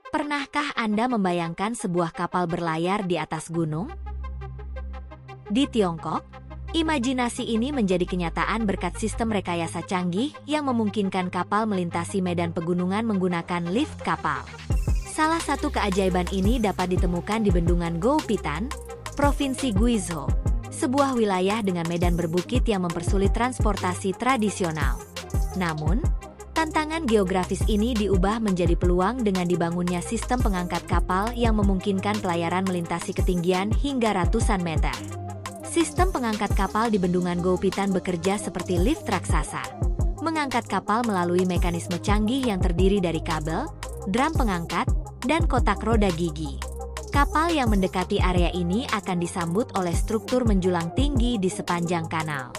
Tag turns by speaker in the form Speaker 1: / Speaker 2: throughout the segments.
Speaker 1: Pernahkah Anda membayangkan sebuah kapal berlayar di atas gunung? Di Tiongkok, imajinasi ini menjadi kenyataan berkat sistem rekayasa canggih yang memungkinkan kapal melintasi medan pegunungan menggunakan lift kapal. Salah satu keajaiban ini dapat ditemukan di bendungan Goupitan, Provinsi Guizhou, sebuah wilayah dengan medan berbukit yang mempersulit transportasi tradisional. Namun, tantangan geografis ini diubah menjadi peluang dengan dibangunnya sistem pengangkat kapal yang memungkinkan pelayaran melintasi ketinggian hingga ratusan meter. Sistem pengangkat kapal di bendungan Goupitan bekerja seperti lift raksasa, mengangkat kapal melalui mekanisme canggih yang terdiri dari kabel, drum pengangkat, dan kotak roda gigi. Kapal yang mendekati area ini akan disambut oleh struktur menjulang tinggi di sepanjang kanal.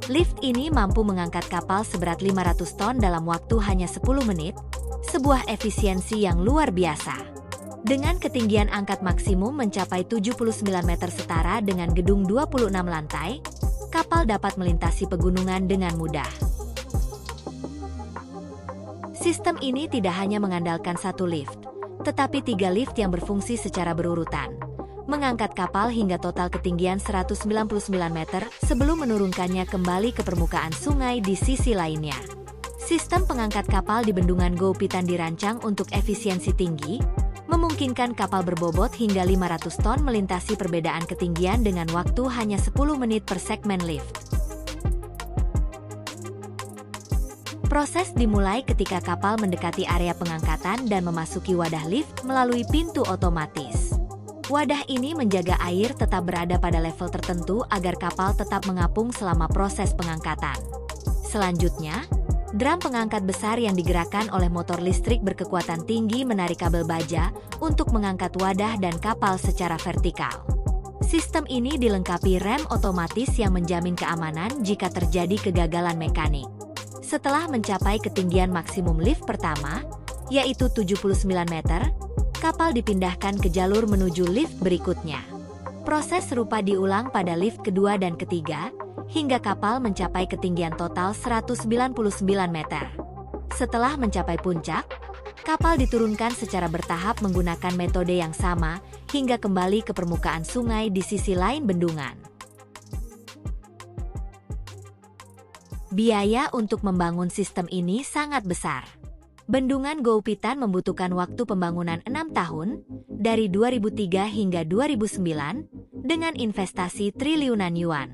Speaker 1: Lift ini mampu mengangkat kapal seberat 500 ton dalam waktu hanya 10 menit, sebuah efisiensi yang luar biasa. Dengan ketinggian angkat maksimum mencapai 79 meter setara dengan gedung 26 lantai, kapal dapat melintasi pegunungan dengan mudah. Sistem ini tidak hanya mengandalkan satu lift, tetapi 3 lift yang berfungsi secara berurutan, mengangkat kapal hingga total ketinggian 199 meter sebelum menurunkannya kembali ke permukaan sungai di sisi lainnya. Sistem pengangkat kapal di bendungan Goupitan dirancang untuk efisiensi tinggi, memungkinkan kapal berbobot hingga 500 ton melintasi perbedaan ketinggian dengan waktu hanya 10 menit per segmen lift. Proses dimulai ketika kapal mendekati area pengangkatan dan memasuki wadah lift melalui pintu otomatis. Wadah ini menjaga air tetap berada pada level tertentu agar kapal tetap mengapung selama proses pengangkatan. Selanjutnya, drum pengangkat besar yang digerakkan oleh motor listrik berkekuatan tinggi menarik kabel baja untuk mengangkat wadah dan kapal secara vertikal. Sistem ini dilengkapi rem otomatis yang menjamin keamanan jika terjadi kegagalan mekanik. Setelah mencapai ketinggian maksimum lift pertama, yaitu 79 meter, kapal dipindahkan ke jalur menuju lift berikutnya. Proses serupa diulang pada lift kedua dan ketiga, hingga kapal mencapai ketinggian total 199 meter. Setelah mencapai puncak, kapal diturunkan secara bertahap menggunakan metode yang sama, hingga kembali ke permukaan sungai di sisi lain bendungan. Biaya untuk membangun sistem ini sangat besar. Bendungan Goupitan membutuhkan waktu pembangunan 6 tahun, dari 2003 hingga 2009, dengan investasi triliunan yuan.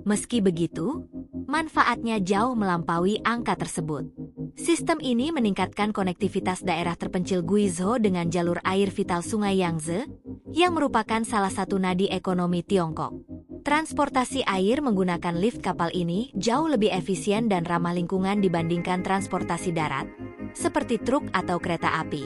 Speaker 1: Meski begitu, manfaatnya jauh melampaui angka tersebut. Sistem ini meningkatkan konektivitas daerah terpencil Guizhou dengan jalur air vital Sungai Yangtze, yang merupakan salah satu nadi ekonomi Tiongkok. Transportasi air menggunakan lift kapal ini jauh lebih efisien dan ramah lingkungan dibandingkan transportasi darat, seperti truk atau kereta api.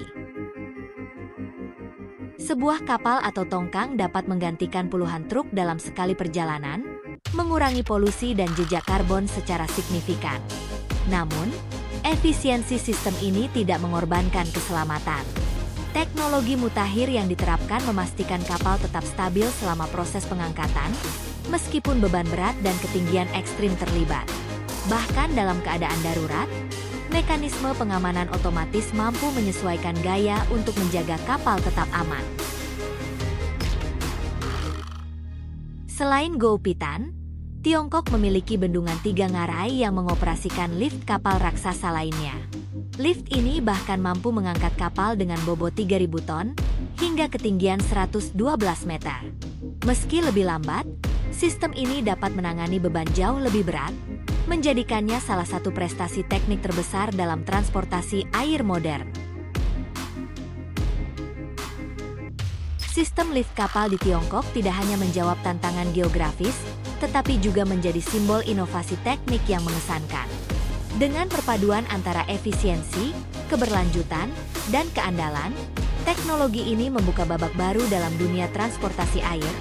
Speaker 1: Sebuah kapal atau tongkang dapat menggantikan puluhan truk dalam sekali perjalanan, mengurangi polusi dan jejak karbon secara signifikan. Namun, efisiensi sistem ini tidak mengorbankan keselamatan. Teknologi mutakhir yang diterapkan memastikan kapal tetap stabil selama proses pengangkatan, meskipun beban berat dan ketinggian ekstrim terlibat. Bahkan dalam keadaan darurat, mekanisme pengamanan otomatis mampu menyesuaikan gaya untuk menjaga kapal tetap aman. Selain Goupitan, Tiongkok memiliki bendungan 3 ngarai yang mengoperasikan lift kapal raksasa lainnya. Lift ini bahkan mampu mengangkat kapal dengan bobot 3.000 ton, hingga ketinggian 112 meter. Meski lebih lambat, sistem ini dapat menangani beban jauh lebih berat, menjadikannya salah satu prestasi teknik terbesar dalam transportasi air modern. Sistem lift kapal di Tiongkok tidak hanya menjawab tantangan geografis, tetapi juga menjadi simbol inovasi teknik yang mengesankan. Dengan perpaduan antara efisiensi, keberlanjutan, dan keandalan, teknologi ini membuka babak baru dalam dunia transportasi air,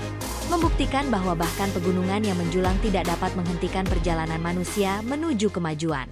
Speaker 1: membuktikan bahwa bahkan pegunungan yang menjulang tidak dapat menghentikan perjalanan manusia menuju kemajuan.